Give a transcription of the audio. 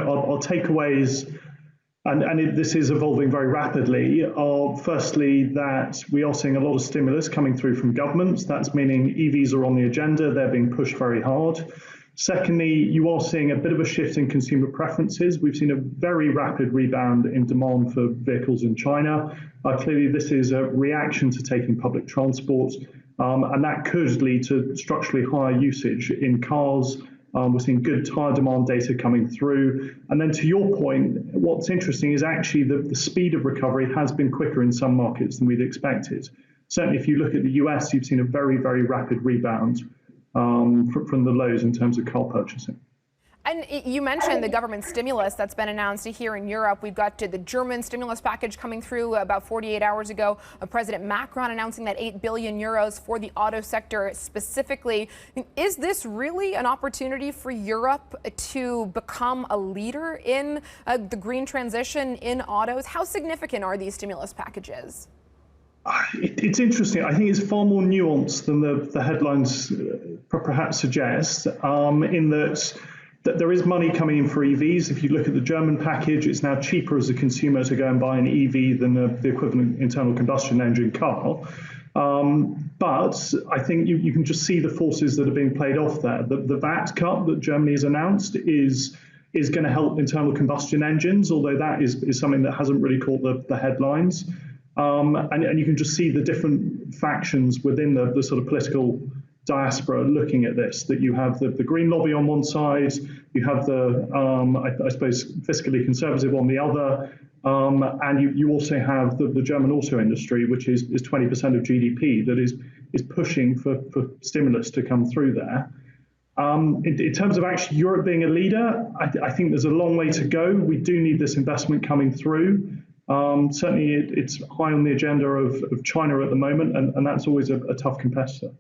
our takeaways, this is evolving very rapidly, are firstly that we are seeing a lot of stimulus coming through from governments. That's meaning EVs are on the agenda, they're being pushed very hard. Secondly, you are seeing a bit of a shift in consumer preferences. We've seen a very rapid rebound in demand for vehicles in China. Clearly, this is a reaction to taking public transport, and that could lead to structurally higher usage in cars. We're seeing good tyre demand data coming through. And then to your point, what's interesting is actually the speed of recovery has been quicker in some markets than we'd expected. Certainly, if you look at the US, you've seen a very, very rapid rebound from the lows in terms of car purchasing. And you mentioned the government stimulus that's been announced here in Europe. We've got the German stimulus package coming through about 48 hours ago. President Macron announcing that 8 billion euros for the auto sector specifically. Is this really an opportunity for Europe to become a leader in the green transition in autos? How significant are these stimulus packages? It's interesting. I think it's far more nuanced than the headlines perhaps suggest, in that there is money coming in for EVs. If you look at the German package, it's now cheaper as a consumer to go and buy an EV than the equivalent internal combustion engine car. But I think you can just see the forces that are being played off there. The VAT cut that Germany has announced is going to help internal combustion engines, although that is something that hasn't really caught the headlines. And you can just see the different factions within the sort of political diaspora looking at this, that you have the green lobby on one side, you have the, I suppose, fiscally conservative on the other, and you also have the German auto industry, which is 20% of GDP, that is pushing for stimulus to come through there. In terms of actually Europe being a leader, I think there's a long way to go. We do need this investment coming through. Certainly it's high on the agenda of China at the moment, and that's always a tough competitor.